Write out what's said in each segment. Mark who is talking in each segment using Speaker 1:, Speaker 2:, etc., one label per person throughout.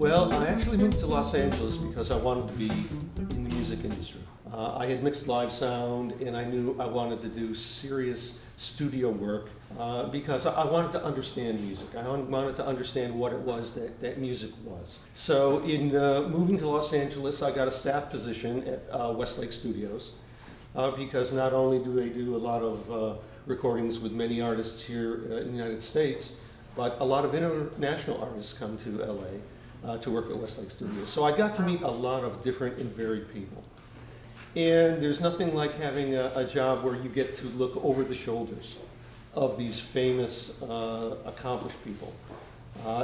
Speaker 1: Well, I actually moved to Los Angeles because I wanted to be in the music industry. I had mixed live sound, and I knew I wanted to do serious studio work because I wanted to understand music. I wanted to understand what it was that music was. So in moving to Los Angeles, I got a staff position at Westlake Studios because not only do they do a lot of recordings with many artists here in the United States, but a lot of international artists come to LA to work at Westlake Studios. So I got to meet a lot of different and varied people. And there's nothing like having a job where you get to look over the shoulders of these famous, accomplished people.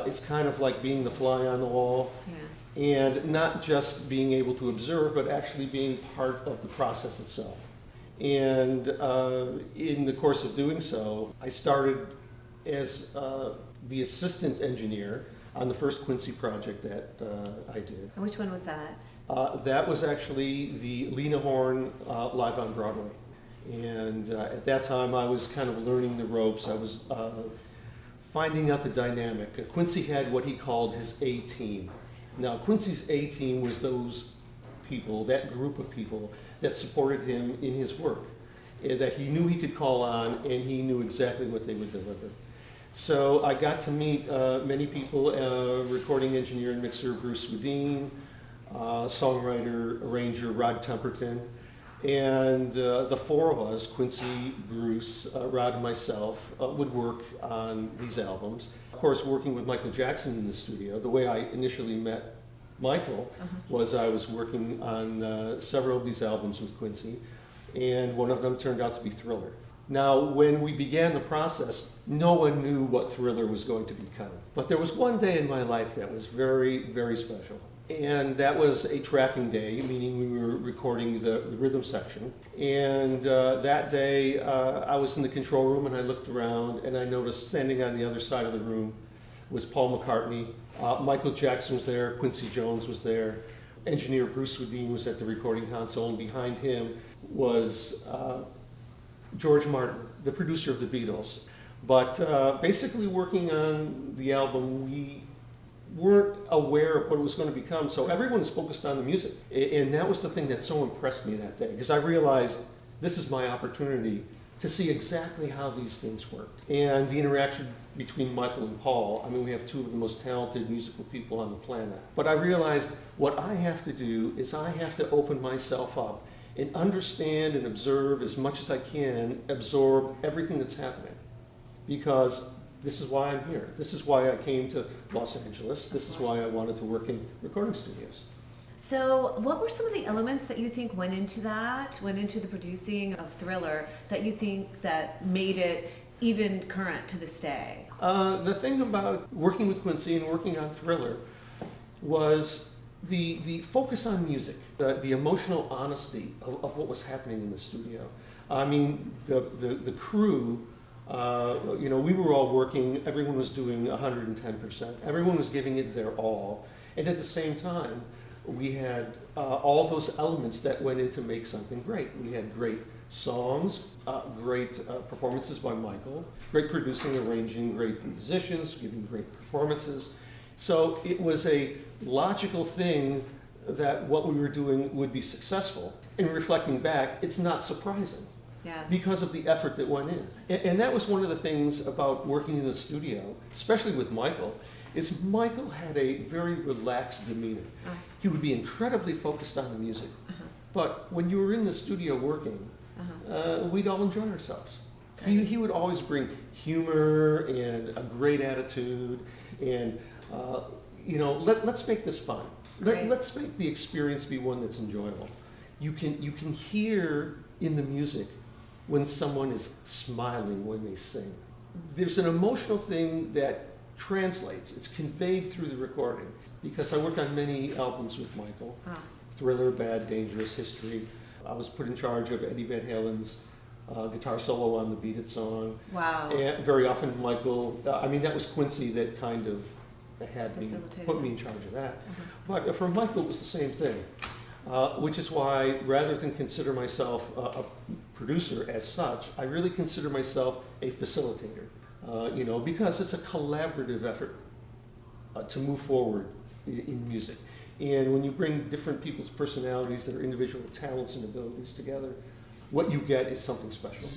Speaker 1: It's kind of like being the fly on the wall, and not just being able to observe, but actually being part of the process itself. And in the course of doing so, I started as the assistant engineer on the first Quincy project that I did.
Speaker 2: And which one was that?
Speaker 1: That was actually the Lena Horne live on Broadway. And at that time I was kind of learning the ropes. I was finding out the dynamic. Quincy had what he called his A-team. Now Quincy's A-team was those people, that group of people that supported him in his work, that he knew he could call on and he knew exactly what they would deliver. So I got to meet many people, recording engineer and mixer Bruce Swedien, songwriter, arranger Rod Temperton, and the four of us, Quincy, Bruce, Rod, and myself, would work on these albums. Of course, working with Michael Jackson in the studio, the way I initially met Michael was I was working on several of these albums with Quincy, and one of them turned out to be Thriller. Now, when we began the process, no one knew what Thriller was going to become. But there was one day in my life that was very, very special. And that was a tracking day, meaning we were recording the rhythm section. And that day, I was in the control room and I looked around and I noticed standing on the other side of the room was Paul McCartney. Michael Jackson was there, Quincy Jones was there. Engineer Bruce Swedien was at the recording console, and behind him was George Martin, the producer of the Beatles. But basically working on the album, we weren't aware of what it was going to become, so everyone was focused on the music. And that was the thing that so impressed me that day, because I realized this is my opportunity to see exactly how these things worked. And the interaction between Michael and Paul, I mean, we have two of the most talented musical people on the planet. But I realized what I have to do is I have to open myself up and understand and observe as much as I can, absorb everything that's happening. Because this is why I'm here. This is why I came to Los Angeles. This is why I wanted to work in recording studios.
Speaker 2: So what were some of the elements that you think went into the producing of Thriller, that you think that made it even current to this day?
Speaker 1: The thing about working with Quincy and working on Thriller was the focus on music, the emotional honesty of what was happening in the studio. I mean, the crew, we were all working, everyone was doing 110%. Everyone was giving it their all. And at the same time, we had all those elements that went in to make something great. We had great songs, great performances by Michael, great producing, arranging, great musicians, giving great performances. So it was a logical thing that what we were doing would be successful. And reflecting back, it's not surprising.
Speaker 2: Yes.
Speaker 1: Because of the effort that went in. And that was one of the things about working in the studio, especially with Michael, is Michael had a very relaxed demeanor. He would be incredibly focused on the music. But when you were in the studio working, we'd all enjoy ourselves. He would always bring humor and a great attitude, and let's make this fun. Let's make the experience be one that's enjoyable. You can hear in the music when someone is smiling when they sing. There's an emotional thing that translates. It's conveyed through the recording. Because I worked on many albums with Michael. Thriller, Bad, Dangerous, History. I was put in charge of Eddie Van Halen's guitar solo on the Beat It song.
Speaker 2: Wow.
Speaker 1: And very often Michael, that was Quincy that kind of put me in charge of that. But for Michael it was the same thing. Which is why, rather than consider myself a producer as such, I really consider myself a facilitator. Because it's a collaborative effort to move forward in music. And when you bring different people's personalities, their individual talents and abilities together, what you get is something special.